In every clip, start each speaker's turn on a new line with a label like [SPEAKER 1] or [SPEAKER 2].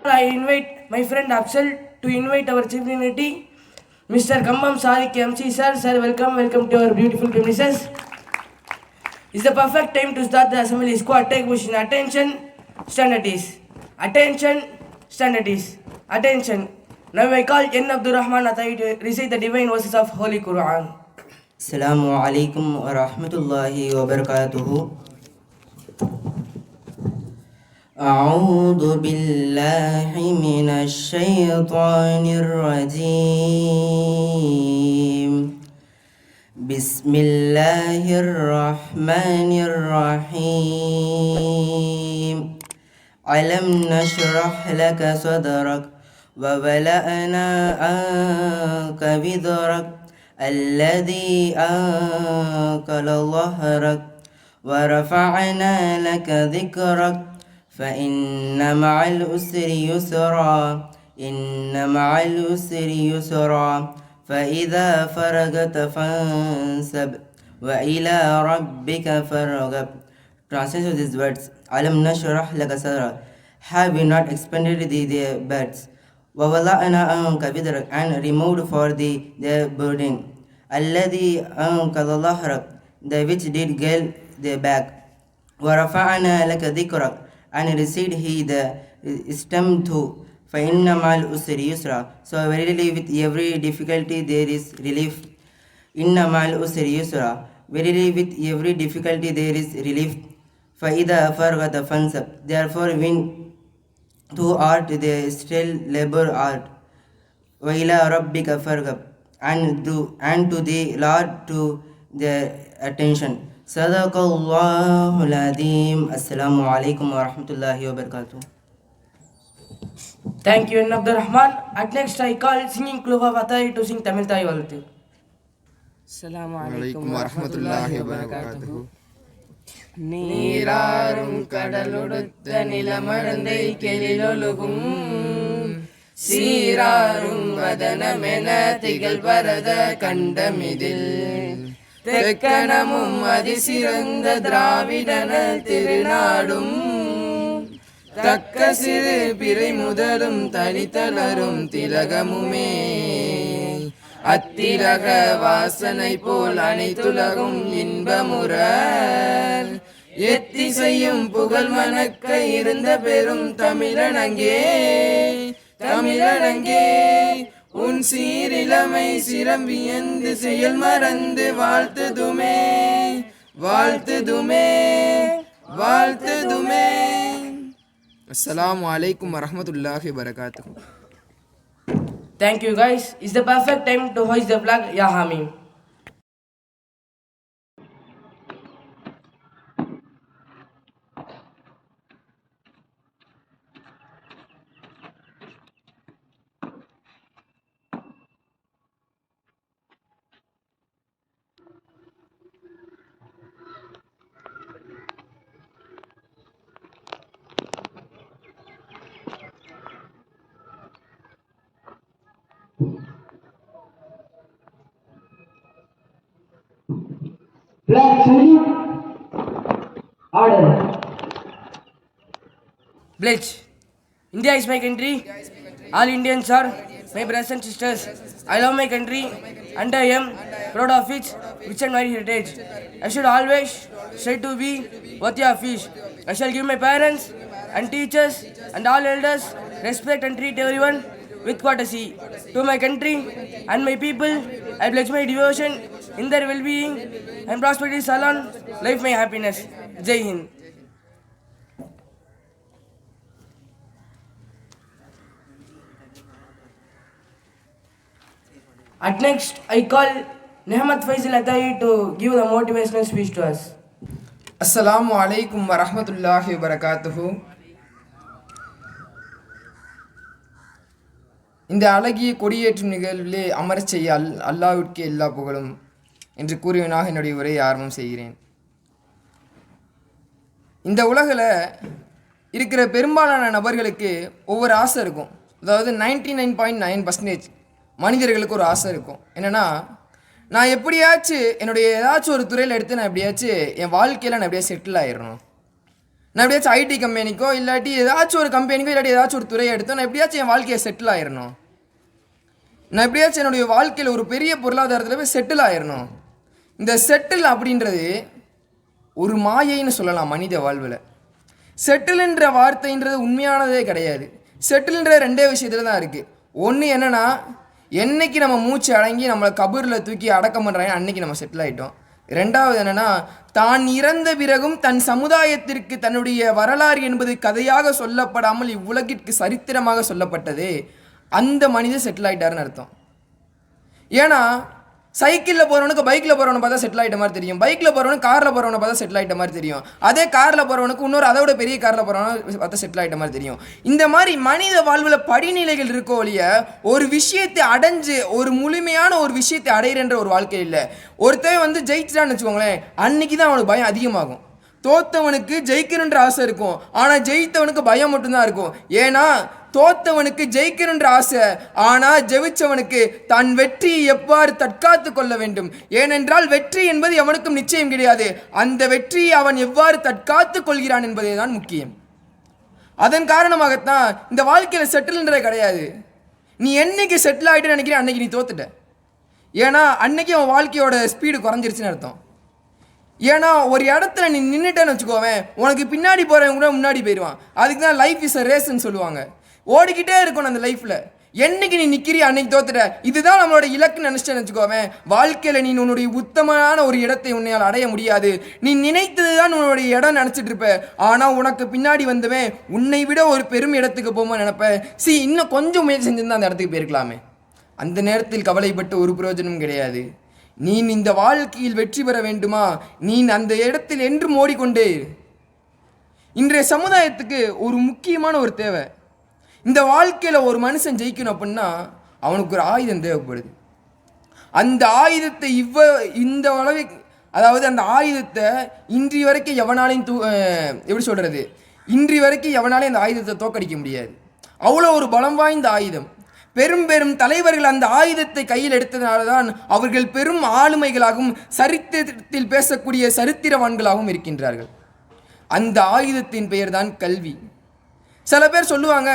[SPEAKER 1] I invite my friend Afzal to invite our chief dignitary, Mr. Kambam Sadiq MC. Sir, welcome to our beautiful premises. It's the perfect time to start the assembly. Squad, take position. Attention, standard is. Attention, standard is. Attention. Now I call N. Abdul Rahman Atai to recite the divine verses of Holy Quran.
[SPEAKER 2] Assalamu alaikum wa rahmatullahi wa barakatuhu. أعوذ بالله من الشيطان الرجيم بسم الله الرحمن الرحيم ألم نشرح لك صدرك ووضعنا عنك وزرك الذي أنقض ظهرك ورفعنا لك ذكرك فإن مع العسر يسرا إن مع العسر يسرا فإذا فرغت فانصب وإلى ربك فارغب. Translation of these words: Alam nashrah laka sadrak. Have we not expanded the beds? وَوَضَعْنَا عَنْكَ وِزْرَكَ, and removed for thee their burden. الَّذِي أَنْقَضَ ظَهْرَكَ, the which did geld their back. وَرَفَعْنَا لَكَ ذِكْرَكَ, and received he the stem too. فَإِنَّ مَعَ الْعُسْرِ يُسْرًا, so verily with every difficulty there is relief. إِنَّ مَعَ الْعُسْرِ يُسْرًا, verily with every difficulty there is relief. فَإِذَا فَرَغْتَ فَانْصَبْ, therefore when thou art the still labor art. وَإِلَى رَبِّكَ فَارْغَب, and to the Lord to the attention. صدق الله العظيم. السلام عليكم ورحمة الله وبركاته.
[SPEAKER 1] Thank you, N. Abdul Rahman. At next, I call singing club of Atai to sing Tamil Thai Valtu.
[SPEAKER 3] Assalamu alaikum warahmatullahi wabarakatuh. நீராறும் கடலொடுத்த நிலமடந்தை கெளிலொழுகும் சீராறும் வதனமென திகழ் பரத கண்டமிதில் தெக்கணமும் அதிசிறந்த திராவிடனல் திருநாடும் தக்க சிறு பிறை முதலும் தனித்தளரும் திலகமுமே அத்திலக வாசனை போல் அனைத்துலகும் இன்பமுற எத்திசையும் புகழ் மணக்க இருந்த பெரும் தமிழனங்கே உன் சீரிழமை சிரம் வியந்து செயல் மறந்து வாழ்த்துதுமே. அஸ்ஸலாமு அலைக்கும் வரஹ்மத்துல்லாஹி வபரகாத்துஹு.
[SPEAKER 1] Thank you, guys. It's the perfect time to hoist the flag, Ya Hamim.
[SPEAKER 4] Flag salute. Order.
[SPEAKER 1] Pledge. India is my country. All Indians are my brothers and sisters. I love my country and I am proud of its rich and varied heritage. I should always strive to be worthy of it. I shall give my parents and teachers and all elders respect and treat everyone with courtesy. To my country and my people, I pledge my devotion in their well-being and prosperity. Salon, life my happiness. Jai Hind. At next, I call Nehmat Faisal Atai to give the motivational speech to us.
[SPEAKER 3] அஸ்ஸலாமு அலைக்கும் வரஹ்மத்துல்லாஹி வபரகாத்துஹு. இந்த அழகிய கொடியேற்றும் நிகழ்விலே அமரச் செய்ய அல்லாஹ்விற்கு எல்லா புகழும் என்று கூறியவனாக என்னுடைய உரையை ஆரம்பம் செய்கிறேன். இந்த உலகில் இருக்கிற பெரும்பாலான நபர்களுக்கு ஒவ்வொரு ஆசை இருக்கும். அதாவது 99.9% மனிதர்களுக்கு ஒரு ஆசை இருக்கும். என்னென்னா, நான் எப்படியாச்சும் என்னுடைய ஏதாச்சும் ஒரு துறையில் எடுத்து நான் எப்படியாச்சும் என் வாழ்க்கையில் நான் எப்படியா செட்டில் ஆயிடணும். நான் எப்படியாச்சும் ஐடி கம்பெனிக்கோ இல்லாட்டி ஏதாச்சும் ஒரு கம்பெனிக்கோ இல்லாட்டி ஏதாச்சும் ஒரு துறையை எடுத்தோம் நான் எப்படியாச்சும் என் வாழ்க்கையை செட்டில் ஆயிடணும். நான் எப்படியாச்சும் என்னுடைய வாழ்க்கையில் ஒரு பெரிய பொருளாதாரத்தில் போய் செட்டில் ஆயிடணும். இந்த செட்டில் அப்படின்றது ஒரு மாயைன்னு சொல்லலாம் மனித வாழ்வில். செட்டில்ன்ற வார்த்தைன்றது உண்மையானதே கிடையாது. செட்டில்ன்ற ரெண்டே விஷயத்தில் தான் இருக்குது. ஒன்று என்னென்னா, என்னைக்கு நம்ம மூச்சு அடங்கி நம்மளை கபூரில் தூக்கி அடக்கம் பண்ணுறாங்க அன்னைக்கு நம்ம செட்டில் ஆகிட்டோம். ரெண்டாவது என்னென்னா, தான் இறந்த பிறகும் தன் சமுதாயத்திற்கு தன்னுடைய வரலாறு என்பது கதையாக சொல்லப்படாமல் இவ்வுலகிற்கு சரித்திரமாக சொல்லப்பட்டது, அந்த மனிதன் செட்டில் ஆகிட்டாருன்னு அர்த்தம். ஏன்னா சைக்கிளில் போகிறவனுக்கு பைக்கில் போகிறவனை பார்த்தா செட்டில் ஆகிட்ட மாதிரி தெரியும், பைக்கில் போகிறவனுக்கு காரில் போகிறவனை பார்த்தா செட்டில் ஆகிட்ட மாதிரி தெரியும், அதே காரில் போகிறவனுக்கு இன்னொரு அதோட பெரிய காரில் போகிறவனை பார்த்தா செட்டில் ஆகிட்ட மாதிரி தெரியும். இந்த மாதிரி மனித வாழ்வில் படிநிலைகள் இருக்கோ ஒழிய ஒரு விஷயத்தை அடைஞ்சு ஒரு முழுமையான ஒரு விஷயத்தை அடையிறன்ற ஒரு வாழ்க்கை இல்லை. ஒருத்தன் ஜெயிச்சிட்டான்னு வச்சுக்கோங்களேன், அன்னைக்கு தான் அவனுக்கு பயம் அதிகமாகும். தோத்தவனுக்கு ஜெயிக்கணுன்ற ஆசை இருக்கும், ஆனால் ஜெயித்தவனுக்கு பயம் மட்டும்தான் இருக்கும். ஏன்னா தோத்தவனுக்கு ஜெயிக்கணுன்ற ஆசை, ஆனால் ஜெயிச்சவனுக்கு தன் வெற்றியை எவ்வாறு தற்காத்து கொள்ள வேண்டும். ஏனென்றால் வெற்றி என்பது எவனுக்கும் நிச்சயம் கிடையாது, அந்த வெற்றியை அவன் எவ்வாறு தற்காத்து கொள்கிறான் என்பதே தான் முக்கியம். அதன் காரணமாகத்தான் இந்த வாழ்க்கையில் செட்டில்ன்றதே கிடையாது. நீ என்னைக்கு செட்டில் ஆகிட்டு நினைக்கிறேன் அன்னைக்கு நீ தோத்துட்ட. ஏன்னா அன்னைக்கு அவன் வாழ்க்கையோட ஸ்பீடு குறைஞ்சிருச்சுன்னு அர்த்தம். ஏன்னா ஒரு இடத்துல நீ நின்றுட்டேன்னு வச்சுக்கோவேன், உனக்கு பின்னாடி போகிறவங்க கூட முன்னாடி போயிடுவான். அதுக்கு தான் லைஃப் இஸ் அ ரேஸ்ன்னு சொல்லுவாங்க. ஓடிக்கிட்டே இருக்கணும் அந்த லைஃப்பில். என்னைக்கு நீ நிற்கிறிய அன்னைக்கு தோத்துட்ட. இதுதான் நம்மளோட இலக்குன்னு நினச்சிட்டேன்னு வச்சுக்கோவேன், வாழ்க்கையில் நீ உன்னுடைய உத்தமமான ஒரு இடத்தை உன்னையால் அடைய முடியாது. நீ நினைத்தது தான் உன்னுடைய இடம் நினச்சிட்டு இருப்ப, ஆனால் உனக்கு பின்னாடி வந்தவன் உன்னை விட ஒரு பெரும் இடத்துக்கு போகும்போது நினைப்பேன், இன்னும் கொஞ்சம் முயற்சி செஞ்சிருந்தா அந்த இடத்துக்கு போயிருக்கலாமே. அந்த நேரத்தில் கவலைப்பட்டு ஒரு பிரயோஜனம் கிடையாது. நீ இந்த வாழ்க்கையில் வெற்றி பெற வேண்டுமா, நீ அந்த இடத்தில் என்றும் ஓடிக்கொண்டே. இன்றைய சமுதாயத்துக்கு ஒரு முக்கியமான ஒரு தேவை, இந்த வாழ்க்கையில் ஒரு மனுஷன் ஜெயிக்கணும் அப்படின்னா அவனுக்கு ஒரு ஆயுதம் தேவைப்படுது. அந்த ஆயுதத்தை இந்த அளவுக்கு, அதாவது அந்த ஆயுதத்தை இன்றி வரைக்கும் எவனாலையும் எப்படி சொல்கிறது, இன்றி வரைக்கும் எவனாலையும் அந்த ஆயுதத்தை தோக்கடிக்க முடியாது. அவ்வளோ ஒரு பலம் வாய்ந்த ஆயுதம். பெரும் பெரும் தலைவர்கள் அந்த ஆயுதத்தை கையில் எடுத்ததுனால தான் அவர்கள் பெரும் ஆளுமைகளாகவும் சரித்திரத்தில் பேசக்கூடிய சரித்திரவான்களாகவும் இருக்கின்றார்கள். அந்த ஆயுதத்தின் பெயர் தான் கல்வி. சில பேர் சொல்லுவாங்க,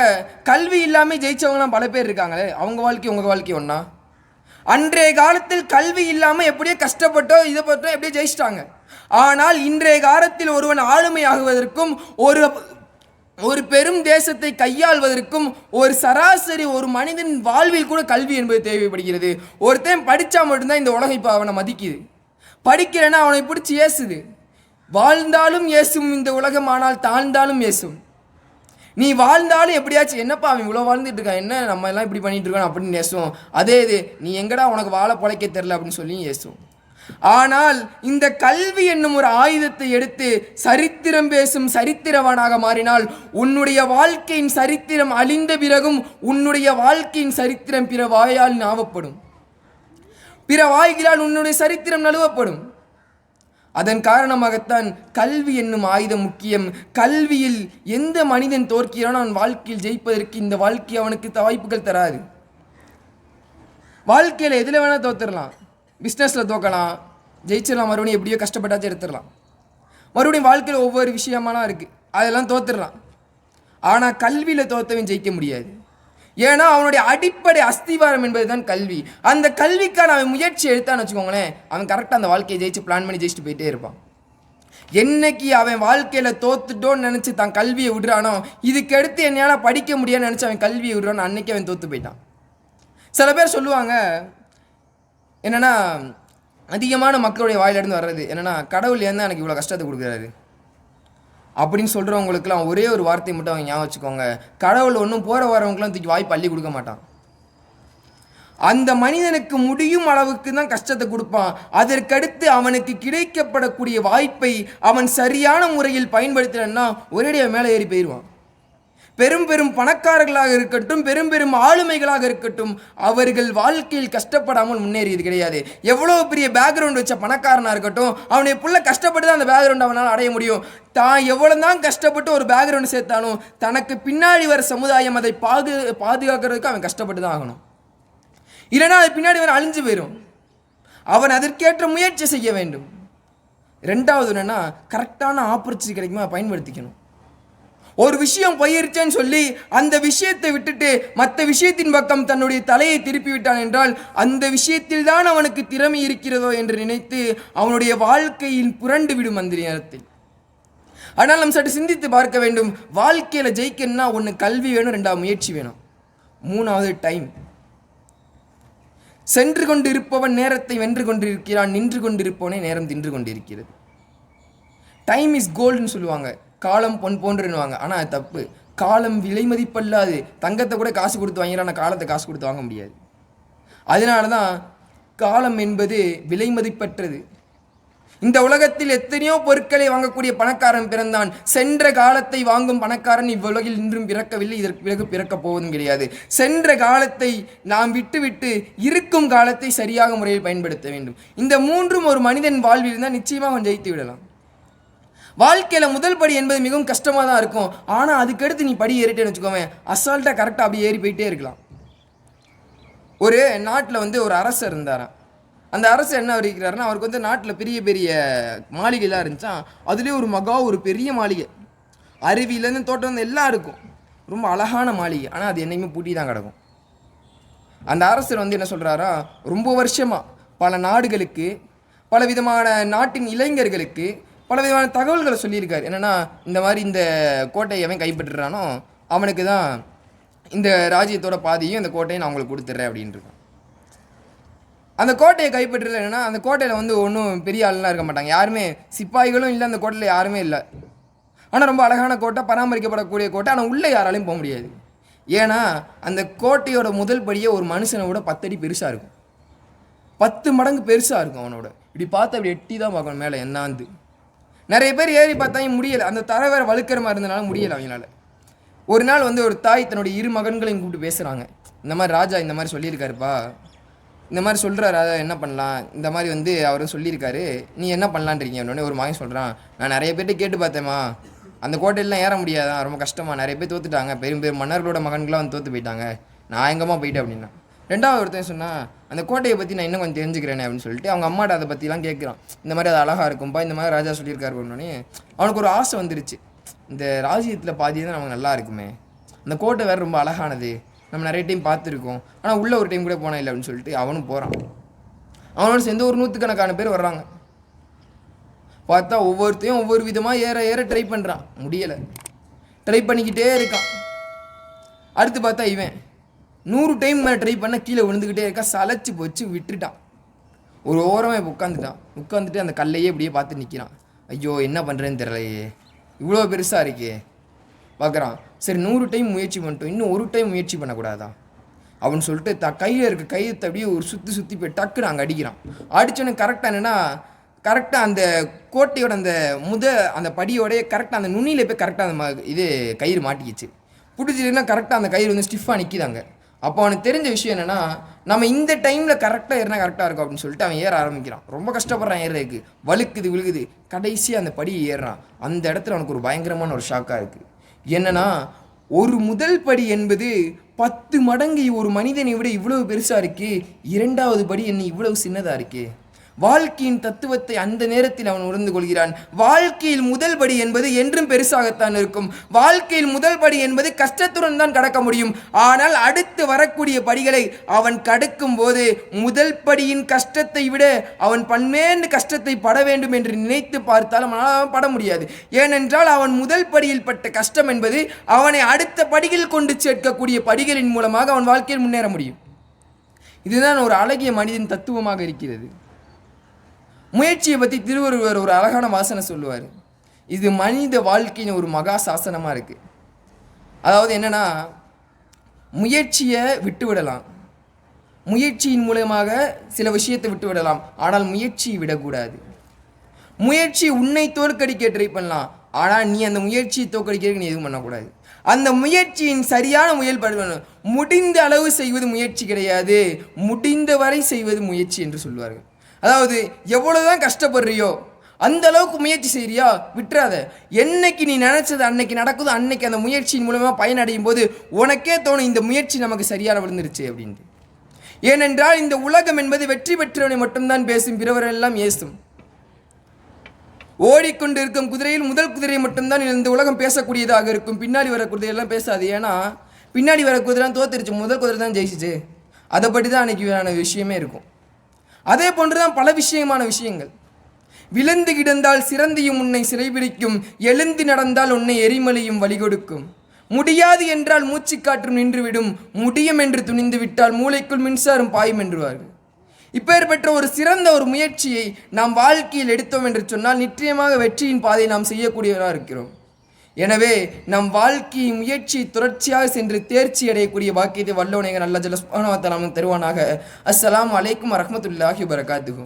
[SPEAKER 3] கல்வி இல்லாமல் ஜெயிச்சவங்களாம் பல பேர் இருக்காங்களே, அவங்க வாழ்க்கை உங்கள் வாழ்க்கை ஒன்றா? அன்றைய காலத்தில் கல்வி இல்லாமல் எப்படியோ கஷ்டப்பட்டோ இதை பற்றோ எப்படியோ ஜெயிச்சிட்டாங்க. ஆனால் இன்றைய காலத்தில் ஒருவன் ஆளுமையாகுவதற்கும் ஒரு பெரும் தேசத்தை கையாள்வதற்கும் ஒரு சராசரி ஒரு மனிதன் வாழ்வில் கூட கல்வி என்பது தேவைப்படுகிறது. ஒருத்தன் படித்தா மட்டும்தான் இந்த உலகம் இப்போ அவனை மதிக்குது. படிக்கிறேன்னா அவனை பிடிச்சி ஏசுது. வாழ்ந்தாலும் ஏசும் இந்த உலகம், ஆனால் தாழ்ந்தாலும் ஏசும். நீ வாழ்ந்தாலும் எப்படியாச்சும் என்னப்பா அவன் இவ்வளோ வாழ்ந்துட்டு இருக்கான், என்ன நம்ம எல்லாம் இப்படி பண்ணிட்டு இருக்கான் அப்படின்னு ஏசும். அதே இது நீ எங்கடா உனக்கு வாழ பொழைக்க தெரில அப்படின்னு சொல்லி ஏசும். ஆனால் இந்த கல்வி என்னும் ஒரு ஆயுதத்தை எடுத்து சரித்திரம் பேசும் சரித்திரவானாக மாறினால் உன்னுடைய வாழ்க்கையின் சரித்திரம் அழிந்த பிறகும் உன்னுடைய வாழ்க்கையின் சரித்திரம் பிற வாயால் நாவப்படும், பிற வாய்களால் உன்னுடைய சரித்திரம் நழுவப்படும். அதன் காரணமாகத்தான் கல்வி என்னும் ஆயுதம் முக்கியம். கல்வியில் எந்த மனிதன் தோற்கிறானோ அவன் வாழ்க்கையில் ஜெயிப்பதற்கு இந்த வாழ்க்கை அவனுக்கு வாய்ப்புகள் தராது. வாழ்க்கையில் எதில் வேணால் தோத்துடலாம். பிஸ்னஸில் தோக்கலாம், ஜெயிச்சிடலாம், மறுபடியும் எப்படியோ கஷ்டப்பட்டாச்சும் எடுத்துடலாம். மறுபடியும் வாழ்க்கையில் ஒவ்வொரு விஷயமாலாம் இருக்குது, அதெல்லாம் தோத்துடலாம். ஆனால் கல்வியில் தோத்தவன் ஜெயிக்க முடியாது. ஏன்னா அவனுடைய அடிப்படை அஸ்திவாரம் என்பது தான் கல்வி. அந்த கல்விக்கான அவன் முயற்சி எடுத்தான்னு வச்சுக்கோங்களேன், அவன் கரெக்டாக அந்த வாழ்க்கையை ஜெயிச்சு பிளான் பண்ணி ஜெயிச்சுட்டு போயிட்டே இருப்பான். என்னைக்கு அவன் வாழ்க்கையில் தோத்துட்டோன்னு நினச்சி தான் கல்வியை விடுறானோ, இதுக்கு அடுத்து என்னால் படிக்க முடியாதுன்னு நினச்சி அவன் கல்வியை விடுறானோ அன்னைக்கு அவன் தோற்று போயிட்டான். சில பேர் சொல்லுவாங்க என்னென்னா, அதிகமான மக்களுடைய வாயிலிருந்து வர்றது என்னென்னா, கடவுள் ஏன் தான் எனக்கு இவ்வளோ கஷ்டத்தை கொடுக்குறாரு அப்படின்னு சொல்கிறவங்களுக்குலாம் ஒரே ஒரு வார்த்தை மட்டும் அவங்க ஞாபகம் வச்சுக்கோங்க, கடவுள் ஒன்றும் போகிற வரவங்களுக்குலாம் தூக்கி வாய்ப்பு அள்ளி கொடுக்க மாட்டான். அந்த மனிதனுக்கு முடியும் அளவுக்கு தான் கஷ்டத்தை கொடுப்பான். அதற்கடுத்து அவனுக்கு கிடைக்கப்படக்கூடிய வாய்ப்பை அவன் சரியான முறையில் பயன்படுத்தினா ஒரேடியாக மேலே ஏறி போயிடுவான். பெரும் பெரும் பணக்காரர்களாக இருக்கட்டும், பெரும் பெரும் ஆளுமைகளாக இருக்கட்டும், அவர்கள் வாழ்க்கையில் கஷ்டப்படாமல் முன்னேறியது கிடையாது. எவ்வளோ பெரிய பேக்ரவுண்ட் வச்ச பணக்காரனாக இருக்கட்டும், அவனை புள்ள கஷ்டப்பட்டு தான் அந்த பேக்ரவுண்ட் அவனால் அடைய முடியும். தான் எவ்வளோ தான் கஷ்டப்பட்டு ஒரு பேக்ரவுண்ட் சேர்த்தாலும் தனக்கு பின்னாடி வர சமுதாயம் அதை பாதுகாக்கிறதுக்கு அவன் கஷ்டப்பட்டு தான் ஆகணும். இல்லைனா அது பின்னாடி வர அழிஞ்சு போயிடும். அவன் அதற்கேற்ற முயற்சி செய்ய வேண்டும். ரெண்டாவது என்னென்னா, கரெக்டான ஆப்பர்ச்சுனிட்டி கிடைக்குமா பயன்படுத்திக்கணும். ஒரு விஷயம் போயிருச்சேன்னு சொல்லி அந்த விஷயத்தை விட்டுட்டு மற்ற விஷயத்தின் பக்கம் தன்னுடைய தலையை திருப்பி விட்டான் என்றால் அந்த விஷயத்தில் தான் அவனுக்கு திறமை இருக்கிறதோ என்று நினைத்து அவனுடைய வாழ்க்கையில் புரண்டு விடும் அந்த நேரத்தில். ஆனால் நாம் சற்று சிந்தித்து பார்க்க வேண்டும். வாழ்க்கையில் ஜெயிக்கணும்னா ஒன்று கல்வி வேணும், ரெண்டாவது முயற்சி வேணும், மூணாவது டைம். சென்று கொண்டிருப்பவன் நேரத்தை வென்று கொண்டிருக்கிறான், நின்று கொண்டிருப்பவனே நேரம் தின்று கொண்டிருக்கிறது. டைம் இஸ் கோல்டுன்னு சொல்லுவாங்க, காலம் பொன் போன்றுன்னுவாங்க. ஆனால் அது தப்பு. காலம் விலை மதிப்பல்லாது. தங்கத்தை கூட காசு கொடுத்து வாங்கிடலாம், ஆனால் காலத்தை காசு கொடுத்து வாங்க முடியாது. அதனால தான் காலம் என்பது விலை மதிப்பற்றது. இந்த உலகத்தில் எத்தனையோ பொருட்களை வாங்கக்கூடிய பணக்காரன் பிறந்தான். சென்ற காலத்தை வாங்கும் பணக்காரன் இவ்வுலகில் இன்றும் பிறக்கவில்லை, இதற்கு பிறகு பிறக்கப் போவதும் கிடையாது. சென்ற காலத்தை நாம் விட்டுவிட்டு இருக்கும் காலத்தை சரியாக முறையில் பயன்படுத்த வேண்டும். இந்த மூன்றும் ஒரு மனிதன் வாழ்வில் இருந்தால் நிச்சயமாக அவன் ஜெயித்து விடலாம். வாழ்க்கையில் முதல் படி என்பது மிகவும் கஷ்டமாக தான் இருக்கும். ஆனால் அதுக்கடுத்து நீ படி ஏறிட்டேன்னு வச்சுக்கோவேன், அசால்ட்டாக கரெக்டாக அப்படி ஏறி போயிட்டே இருக்கலாம். ஒரு நாட்டில் ஒரு அரசர் இருந்தாராம். அந்த அரசர் என்ன இருக்கிறாருன்னா, அவருக்கு நாட்டில் பெரிய பெரிய மாளிகைலாம் இருந்துச்சான். அதுலேயே ஒரு பெரிய மாளிகை, அருவியிலேருந்து தோட்டம் எல்லாம் இருக்கும், ரொம்ப அழகான மாளிகை. ஆனால் அது என்னைக்குமே பூட்டி தான் கிடக்கும். அந்த அரசர் என்ன சொல்கிறாரா, ரொம்ப வருஷமாக பல நாடுகளுக்கு, பல விதமான நாட்டின் இளைஞர்களுக்கு பல விதமான தகவல்களை சொல்லியிருக்காரு. என்னென்னா, இந்த மாதிரி இந்த கோட்டையை எவன் கைப்பற்றுறானோ அவனுக்கு தான் இந்த ராஜ்யத்தோட பாதியும் இந்த கோட்டையை நான் உங்களுக்கு கொடுத்துட்றேன் அப்படின்ட்டு. அந்த கோட்டையை கைப்பற்றல. என்னென்னா, அந்த கோட்டையில் ஒன்றும் பெரிய ஆளுலாம் இருக்க மாட்டாங்க, யாருமே சிப்பாய்களும் இல்லை, அந்த கோட்டையில் யாருமே இல்லை. ஆனால் ரொம்ப அழகான கோட்டை, பராமரிக்கப்படக்கூடிய கோட்டை. ஆனால் உள்ளே யாராலையும் போக முடியாது. ஏன்னா அந்த கோட்டையோட முதல் படியே ஒரு மனுஷனோட 10 அடி பெருசாக இருக்கும், 10 மடங்கு பெருசாக இருக்கும் அவனோட. இப்படி பார்த்து அப்படி எட்டி தான் பார்க்கணும் மேலே என்னாந்து. நிறைய பேர் ஏறி பார்த்தாங்க முடியலை, அந்த தர வேறு வழுக்கிற மாதிரி இருந்தனால முடியலை அவங்களால. ஒரு நாள் ஒரு தாய் தன்னுடைய 2 மகன்களையும் கூப்பிட்டு பேசுகிறாங்க. இந்த மாதிரி ராஜா இந்த மாதிரி சொல்லியிருக்காருப்பா, இந்த மாதிரி சொல்கிறாரு, ராஜா என்ன பண்ணலாம், இந்த மாதிரி அவர் சொல்லியிருக்காரு, நீ என்ன பண்ணலான்றீங்க அப்படின்னு. ஒரு மகன் சொல்கிறான், நான் நிறைய பேர்கிட்ட கேட்டு பார்த்தேம்மா, அந்த கோட்டையிலாம் ஏற முடியாதான், ரொம்ப கஷ்டமாக, நிறைய பேர் தோத்துட்டாங்க, பெரும் மன்னர்களோட மகன்களாம் தோற்று போயிட்டாங்க, நான் எங்கம்மா போயிட்டேன் அப்படின்னா. ரெண்டாவது ஒருத்தன் சொன்னால், அந்த கோட்டையை பற்றி நான் இன்னும் கொஞ்சம் தெரிஞ்சுக்கிறேனே அப்படின்னு சொல்லிட்டு அவங்க அம்மாட்ட அதை பற்றிலாம் கேட்குறான். இந்த மாதிரி அது அழகாக இருக்கும்ப்பா, இந்த மாதிரி ராஜா சொல்லியிருக்காரு அப்படின்னே அவனுக்கு ஒரு ஆசை வந்துருச்சு, இந்த ராஜ்யத்தில் பாதி தான் நமக்கு நல்லா இருக்குமே, அந்த கோட்டை வேறு ரொம்ப அழகானது, நம்ம நிறைய டைம் பார்த்துருக்கோம், ஆனால் உள்ளே ஒரு டைம் கூட போனால் இல்லை அப்படின்னு சொல்லிட்டு அவனும் போகிறான். அவனோட சேர்ந்து ஒரு 100கணக்கான பேர் வர்றாங்க. பார்த்தா ஒவ்வொருத்தையும் ஒவ்வொரு விதமாக ஏற ட்ரை பண்ணுறான், முடியலை, ட்ரை பண்ணிக்கிட்டே இருக்கான். அடுத்து பார்த்தா இவன் 100 டைம் மேலே ட்ரை பண்ண கீழே விழுந்துக்கிட்டே இருக்கா, சளைச்சி போச்சு, விட்டுட்டான். ஒரு ஓரமாக உட்காந்துட்டு அந்த கல்லையே இப்படியே பார்த்து நிற்கிறான். ஐயோ என்ன பண்ணுறேன்னு தெரியலையே, இவ்வளோ பெருசாக இருக்கே பார்க்குறான். சரி 100 டைம் முயற்சி பண்ணிட்டோம், இன்னும் ஒரு டைம் முயற்சி பண்ணக்கூடாதா அப்படின்னு சொல்லிட்டு கையில் இருக்க கையத்தை அப்படியே ஒரு சுற்றி போய் டக்குன்னு அங்கே அடிக்கிறான். அடித்தோன்னே கரெக்டாக என்னென்னா, கரெக்டாக அந்த கோட்டையோட அந்த படியோடைய கரெக்டாக அந்த நுனியில் போய் கரெக்டாக அந்த கயிறு மாட்டிக்கிச்சு. பிடிச்சிட்டுன்னா கரெக்டாக அந்த கயிறு ஸ்டிஃபாக நிற்கிதாங்க. அப்போ அவனுக்கு தெரிஞ்ச விஷயம் என்னென்னா, நம்ம இந்த டைமில் கரெக்டாக ஏறினா கரெக்டாக இருக்கும் அப்படின்னு சொல்லிட்டு அவன் ஏற ஆரம்பிக்கிறான். ரொம்ப கஷ்டப்படுறான் ஏறுறதுக்கு, விழுகுது. கடைசியாக அந்த படியை ஏறுறான். அந்த இடத்துல அவனுக்கு ஒரு பயங்கரமான ஒரு ஷாக்காக இருக்குது. என்னென்னா, ஒரு முதல் படி என்பது 10 மடங்கு ஒரு மனிதனை விட இவ்வளவு பெருசாக இருக்குது, 2வது படி என்ன இவ்வளவு சின்னதாக இருக்குது. வாழ்க்கையின் தத்துவத்தை அந்த நேரத்தில் அவன் உணர்ந்து கொள்கிறான். வாழ்க்கையில் முதல் படி என்பது என்றும் பெருசாகத்தான் இருக்கும். வாழ்க்கையில் முதல் படி என்பது கஷ்டத்துடன் தான் கடக்க முடியும். ஆனால் அடுத்து வரக்கூடிய படிகளை அவன் கடக்கும் போது முதல் படியின் கஷ்டத்தை விட அவன் பன்மேண்டு கஷ்டத்தை பட வேண்டும் என்று நினைத்து பார்த்தால் அவனால் பட முடியாது. ஏனென்றால் அவன் முதல் படியில் பட்ட கஷ்டம் என்பது அவனை அடுத்த படியில் கொண்டு சேர்க்கக்கூடிய படிகளின் மூலமாக அவன் வாழ்க்கையில் முன்னேற முடியும். இதுதான் ஒரு அழகிய மனிதன் தத்துவமாக இருக்கிறது. முயற்சியை பற்றி திருவள்ளுவர் ஒரு அழகான வாசனை சொல்லுவார். இது மனித வாழ்க்கையின் ஒரு மகா சாசனமாக இருக்குது. அதாவது என்னென்னா, முயற்சியை விட்டு விடலாம், முயற்சியின் மூலமாக சில விஷயத்தை விட்டு விடலாம், ஆனால் முயற்சியை விடக்கூடாது. முயற்சி உன்னை தோற்கடிக்க ட்ரை பண்ணலாம், ஆனால் நீ அந்த முயற்சியை தோற்கடிக்கிறதுக்கு நீ எதுவும் பண்ணக்கூடாது. அந்த முயற்சியின் சரியான முயல்படணும். முடிந்த அளவு செய்வது முயற்சி கிடையாது, முடிந்த வரை செய்வது முயற்சி என்று சொல்வார்கள். அதாவது எவ்வளோதான் கஷ்டப்படுறியோ அந்த அளவுக்கு முயற்சி செய்கிறியா, விட்டுறாத. என்னைக்கு நீ நினச்சது அன்னைக்கு நடக்குதோ அன்னைக்கு அந்த முயற்சியின் மூலமாக பயனடையும் போது உனக்கே தோணும் இந்த முயற்சி நமக்கு சரியான விழுந்துருச்சு அப்படின்ட்டு. ஏனென்றால் இந்த உலகம் என்பது வெற்றி பெற்றவனை மட்டும்தான் பேசும், பிறவரெல்லாம் ஏசும். ஓடிக்கொண்டிருக்கும் குதிரையில் முதல் குதிரை மட்டும்தான் இந்த உலகம் பேசக்கூடியதாக இருக்கும். பின்னாடி வர குதிரையெல்லாம் பேசாது. ஏன்னா பின்னாடி வர குதிரை தோத்துருச்சு, முதல் குதிரை தான் ஜெயிச்சிச்சு. அதை பற்றி தான் அன்றைக்கியான விஷயமே இருக்கும். அதே போன்று தான் பல விஷயமான விஷயங்கள். விழுந்து கிடந்தால் சிறந்தியும் உன்னை சிறைபிடிக்கும், எழுந்து நடந்தால் உன்னை எரிமலையும் வழி கொடுக்கும், முடியாது என்றால் மூச்சு காற்றும் நின்றுவிடும், முடியும் என்று துணிந்து விட்டால் மூளைக்குள் மின்சாரம் பாயும் என்றுவார்கள். இப்பேற்பட்ட ஒரு சிறந்த ஒரு முயற்சியை நாம் வாழ்க்கையில் எடுத்தோம் என்று சொன்னால் நிச்சயமாக வெற்றியின் பாதையை நாம் செய்யக்கூடியவராக இருக்கிறோம். எனவே நம் வாழ்க்கை முயற்சி தொடர்ச்சியாக சென்று தேர்ச்சி அடையக்கூடிய பாக்கியத்தை வல்லவனைங்க நல்ல ஜல்ல சுப்ஹானஹு வ தஆலா நமக்கு தருவானாக. அஸ்ஸலாமு அலைக்கும் வரஹ்மத்துல்லாஹி வபரகாத்துஹு.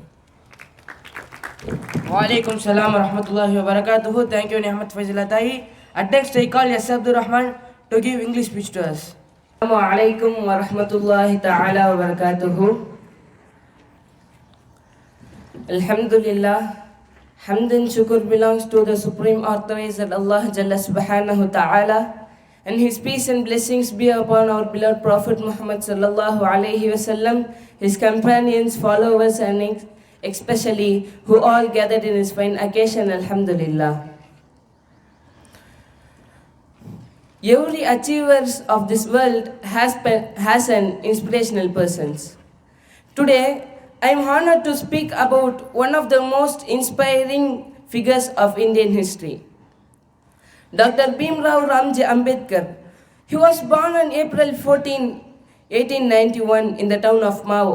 [SPEAKER 1] Walaikum salam wa rahmatullahi wa barakatuhu. Thank you, Ni'mat Fazilatai. At next, I call Yas Abdur Rahman to give English speech to us. Assalamu alaikum wa rahmatullahi ta'ala wa barakatuhu. Alhamdulillah. Hamd and shukr belongs to the supreme authorized Allah Jalla Subhanahu Ta'ala, and His peace and blessings be upon our beloved Prophet Muhammad Sallallahu Alaihi Wasallam, his companions, followers, and especially who all gathered in his fine occasion. Alhamdulillah. Every achiever of this world has an inspirational person. Today, I am honored to speak about one of the most inspiring figures of Indian history, Dr. Bhimrao Ramji Ambedkar. He was born on April 14, 1891 in the town of Mao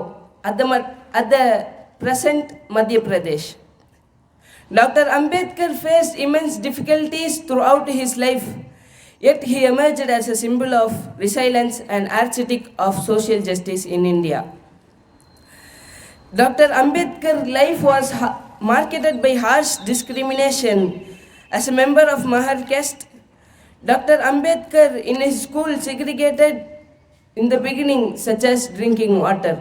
[SPEAKER 1] at the present Madhya Pradesh. Dr. Ambedkar faced immense difficulties throughout his life, yet he emerged as a symbol of resilience and architect of social justice in India. Dr. Ambedkar's life was marked by harsh discrimination. As a member of Mahar caste, Dr. Ambedkar in his school segregated in the beginning, such as drinking water.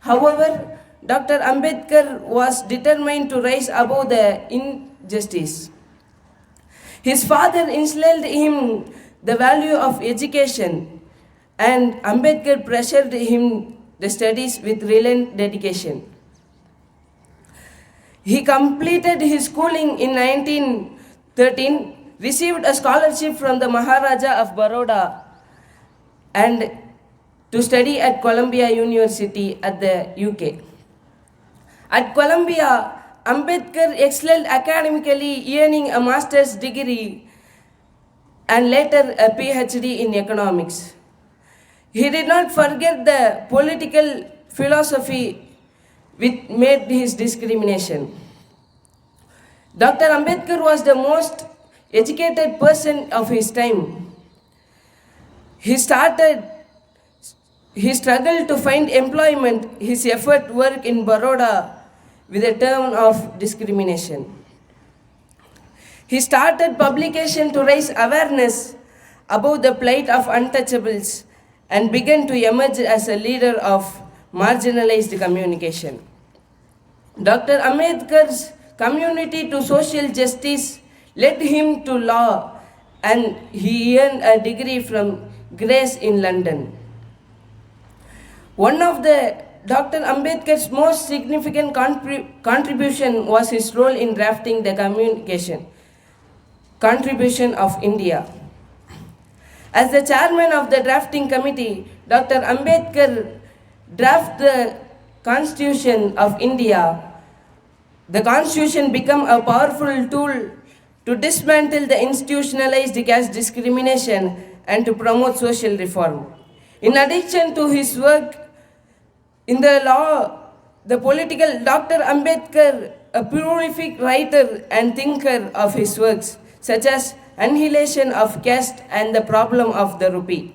[SPEAKER 1] However, Dr. Ambedkar was determined to rise above the injustice. His father instilled him the value of education, and Ambedkar pressured him the studies with relentless dedication. He completed his schooling in 1913, received a scholarship from the Maharaja of Baroda, and to study at Columbia University at the UK. At Columbia, Ambedkar excelled academically, earning a master's degree and later a PhD in economics. He did not forget the political philosophy which made his discrimination. Dr. Ambedkar was the most educated person of his time. He struggled to find employment. His effort work in Baroda with a term of discrimination. He started publication to raise awareness about the plight of untouchables and began to emerge as a leader of marginalized communication. Dr. Ambedkar's community to social justice led him to law, and he earned a degree from Grace in London. One of the Dr. Ambedkar's most significant contribution was his role in drafting the Contribution of India. As the chairman of the drafting committee, Dr. Ambedkar drafted the Constitution of India. The Constitution became a powerful tool to dismantle the institutionalized caste discrimination and to promote social reform. In addition to his work in the law, the political, Dr. Ambedkar, a prolific writer and thinker of his works, such as Annihilation of Caste and the Problem of the Rupee,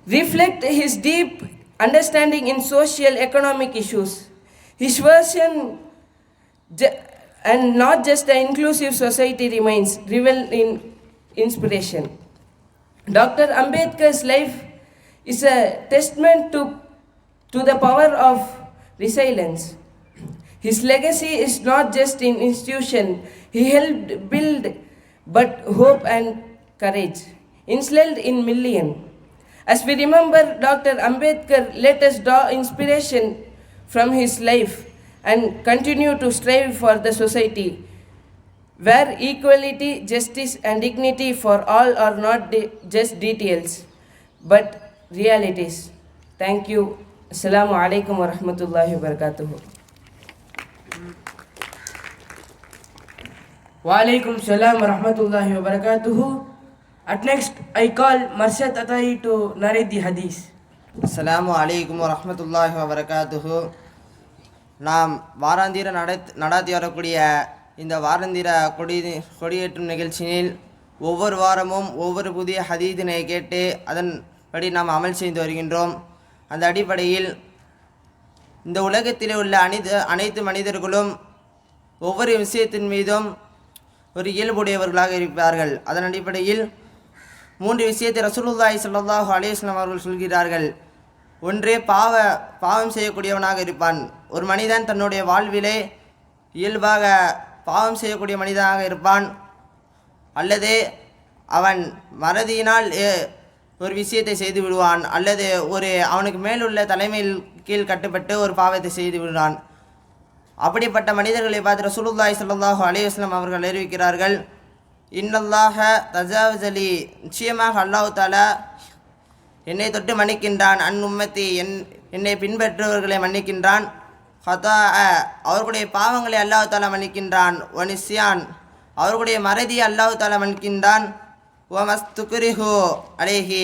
[SPEAKER 1] reflect his deep understanding in social economic issues. His version and not just an inclusive society remains revealed in inspiration. Dr. Ambedkar's life is a testament to the power of resilience. His legacy is not just in institution he helped build, but hope and courage instilled in millions. As we remember Dr. Ambedkar, let us draw inspiration from his life and continue to strive for the society
[SPEAKER 5] where equality, justice, and dignity for all are not just details but realities. Thank you. Assalamu alaikum wa rahmatullahi wa barakatuh.
[SPEAKER 1] Wa alaikum salam wa rahmatullahi wa barakatuh. At next, I call Marshad Atai to narrate the hadith.
[SPEAKER 2] அஸ்ஸலாமு அலைக்கும் வரஹ்மத்துல்லாஹி வபரகாத்துஹு. நாம் வாராந்திர நடாத்தி வரக்கூடிய இந்த வாராந்திர கொடியேற்றும் நிகழ்ச்சியில் ஒவ்வொரு வாரமும் ஒவ்வொரு புதிய ஹதீதினை கேட்டு அதன்படி நாம் அமல் செய்து வருகின்றோம். அந்த அடிப்படையில் இந்த உலகத்திலே உள்ள அனைத்து மனிதர்களும் ஒவ்வொரு விஷயத்தின் மீதும் ஒரு இயல்புடையவர்களாக இருப்பார்கள். அதன் அடிப்படையில் 3 விஷயத்தை ரசூலுல்லாஹி ஸல்லல்லாஹு அலைஹி வஸல்லம் அவர்கள் சொல்கிறார்கள். ஒன்றே பாவம் செய்யக்கூடியவனாக இருப்பான். ஒரு மனிதன் தன்னுடைய வாழ்விலே இயல்பாக பாவம் செய்யக்கூடிய மனிதனாக இருப்பான். அல்லது அவன் மறதியினால் ஒரு விஷயத்தை செய்து விடுவான். அல்லது அவனுக்கு மேலுள்ள தலைமையில் கீழ் கட்டுப்பட்டு ஒரு பாவத்தை செய்து விடுவான். அப்படிப்பட்ட மனிதர்களை பார்த்து ரசூலுல்லாஹி ஸல்லல்லாஹு அலைஹி வஸல்லம் அவர்கள் அறிவிக்கிறார்கள், இன்னல்லாஹ தஜாவஸலி, நிச்சயமாக அல்லாஹ் தஆலா என்னை தொட்டு மன்னிக்கின்றான், உம்மத்தி என்னை பின்பற்றுபவர்களை மன்னிக்கின்றான், ஹதா அவர்களுடைய பாவங்களை அல்லாஹ் தஆலா மன்னிக்கின்றான், வனிஸ்யான் அவர்களுடைய மறதியை அல்லாஹ் தஆலா மன்னிக்கின்றான், வமஸ்துக்ரிஹு அலைஹி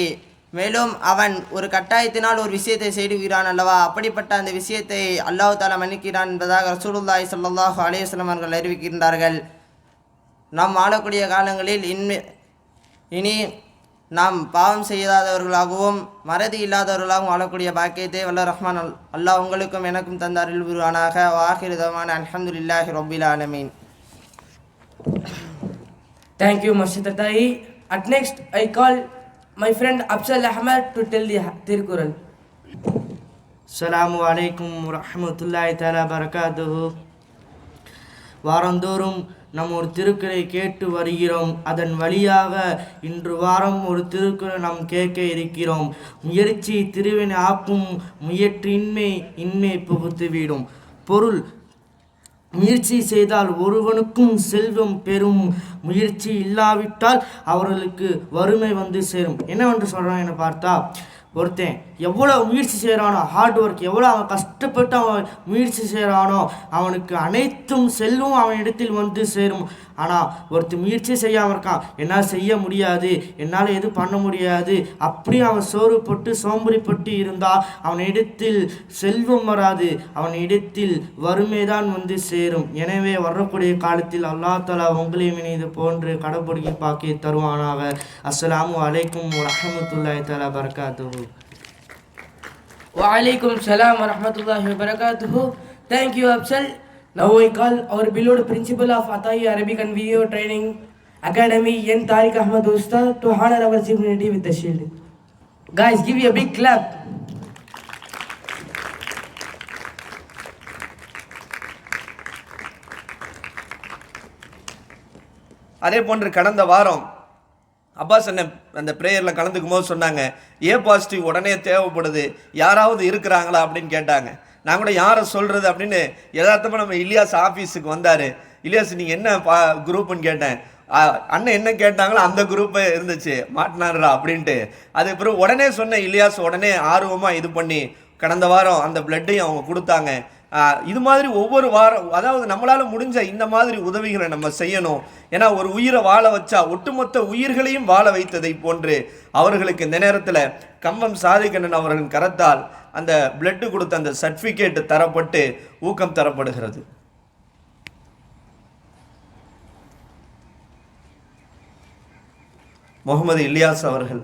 [SPEAKER 2] மேலும் அவன் ஒரு கட்டாயத்தினால் ஒரு விஷயத்தை செய்துகிறான் அல்லவா, அப்படிப்பட்ட அந்த விஷயத்தை அல்லாஹ் தஆலா மன்னிக்கிறான் என்பதாக ரசூலுல்லாஹி ஸல்லல்லாஹு அலைஹி வஸல்லம் அவர்கள் அறிவிக்கின்றார்கள். நாம் வாழக்கூடிய காலங்களில் இனி நாம் பாவம் செய்யாதவர்களாகவும் மறதி இல்லாதவர்களாகவும் வாழக்கூடிய பாக்கியத்தை வல்ல ரஹ்மான் அல்லாஹ் உங்களுக்கும் எனக்கும் தந்த அருள் புரிவானாக. வாஹிரு தவானா அல்ஹம்துலில்லாஹி ரப்பில் ஆலமீன்.
[SPEAKER 1] Thank you, Marshad Atai. At next, I call my friend Afzal Ahmad to tell the Tirkural.
[SPEAKER 6] அஸ்ஸலாமு அலைக்கும் வரஹ்மத்துல்லாஹி தஆலா பரகாத்துஹு. வாரந்தோறும் நாம் ஒரு திருக்குறளை கேட்டு வருகிறோம். அதன் வழியாக இன்று வாரம் ஒரு திருக்குறளை நாம் கேட்க இருக்கிறோம். முயற்சி திருவினை ஆக்கும், முயற்றின்மை இன்மை புகுத்துவிடும். பொருள், முயற்சி செய்தால் ஒருவனுக்கும் செல்வம் பெறும், முயற்சி இல்லாவிட்டால் அவர்களுக்கு வறுமை வந்து சேரும். என்னவென்று சொல்கிறான்னு பார்த்தா, ஒருத்தன் எவ்வளோ முயற்சி செய்கிறானோ, ஹார்ட் ஒர்க் எவ்வளோ அவன் கஷ்டப்பட்டு அவன் முயற்சி செய்கிறானோ அவனுக்கு அனைத்தும் செல்வம் அவன் இடத்தில் வந்து சேரும். ஆனால் ஒருத்தர் முயற்சி செய்யாமல் இருக்கான், என்னால் செய்ய முடியாது, என்னால் எதுவும் பண்ண முடியாது, அப்படி அவன் சோறுபட்டு சோம்பரிப்பட்டு இருந்தால் அவன் இடத்தில் செல்வம் வராது, அவன் இடத்தில் வறுமை தான் வந்து சேரும். எனவே வரக்கூடிய காலத்தில் அல்லாஹ் தஆலா உங்களையும் இது போன்று கடைப்பிடிக்க பாக்கி தருவானாக. அஸ்ஸலாமு அலைக்கும் வரஹ்மத்துல்லாஹி தஆலா பரகாத்துஹு.
[SPEAKER 1] Wa alaikum salam wa rahmatullahi wa barakatuh. Thank you, Afzal. Now I call our beloved principal of Atai Arabic and Video Training Academy, N. Tariq Ahmad Ustad, to honor our dignity with the shield. Guys, give me a big clap.
[SPEAKER 7] அதே போன்று கடந்த வாரம் Abbas அண்ணன் அந்த ப்ரேயரில் கலந்துக்கும் போது சொன்னாங்க, A positive உடனே தேவைப்படுது, யாராவது இருக்கிறாங்களா அப்படின்னு கேட்டாங்க. நான் கூட யாரை சொல்கிறது அப்படின்னு யதார்த்தமாக நம்ம இலியாஸ் ஆஃபீஸுக்கு வந்தார். இலியாஸ் நீங்கள் என்ன குரூப்புன்னு கேட்டேன். அண்ணன் என்ன கேட்டாங்களோ அந்த குரூப்பே இருந்துச்சு, மாட்டினாரா அப்படின்ட்டு. அது பிறகு உடனே சொன்னேன், இலியாஸ் உடனே ஆர்வமாக இது பண்ணி கடந்த வாரம் அந்த பிளட்டையும் அவங்க கொடுத்தாங்க. இது மாதிரி ஒவ்வொரு வாரம், அதாவது நம்மளால் முடிஞ்ச இந்த மாதிரி உதவிகளை நம்ம செய்யணும். ஏன்னா ஒரு உயிரை வாழ வச்சா ஒட்டுமொத்த உயிர்களையும் வாழ வைத்ததை போன்று அவர்களுக்கு இந்த நேரத்தில் கம்பம் சாதிக்கண்ணன் அவர்களின் கரத்தால் அந்த பிளட்டு கொடுத்த அந்த சர்டிஃபிகேட் தரப்பட்டு ஊக்கம் தரப்படுகிறது. முகமது இலியாஸ் அவர்கள்.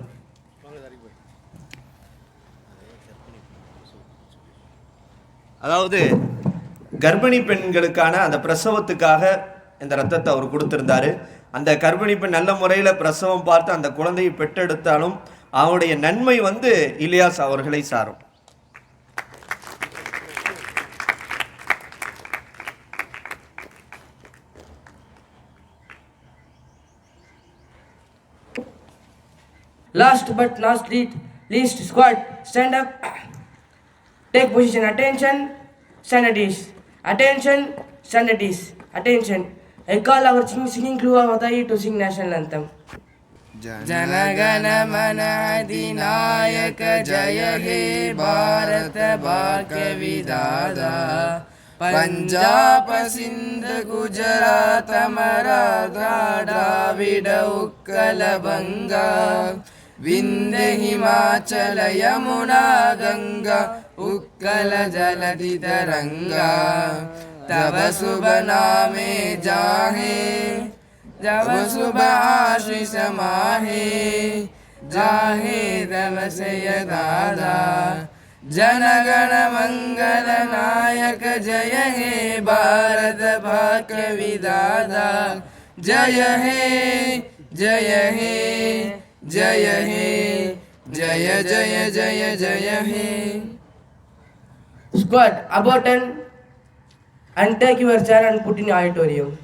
[SPEAKER 7] அதாவது கர்ப்பிணி பெண்களுக்கான அந்த பிரசவத்துக்காக இந்த ரத்தத்தை அவர் கொடுத்திருந்தாரு. அந்த கர்ப்பிணி பெண் நல்ல முறையில் பிரசவம் பார்த்து அந்த குழந்தையை பெற்றெடுத்தாலும் அவருடைய நன்மை வந்து இலியாஸ் அவர்களை சாரும்.
[SPEAKER 1] Last but not least, squad, stand up. Take position. Attention, stand at ease. Attention, stand at ease. Attention. I call our singing crew of Atai to sing national anthem.
[SPEAKER 3] जनगण मन अधिनायक जय हे भारत भाग्य विधाता पंजाब सिंध गुजरात मराठा द्राविड उत्कल बंगा विंध्य हिमाचल यमुना गंगा उत्कल जलधि तरंगा तब शुभ नामे जाहे जब शुभ आशीष माहे जाहे तब से दादा जनगण मंगल नायक जय हे भारत भाग्य विधाता जय हे जय हे जय हे जय जय जय जय हे.
[SPEAKER 1] Squad, about 10 and take your chair and put in auditorium.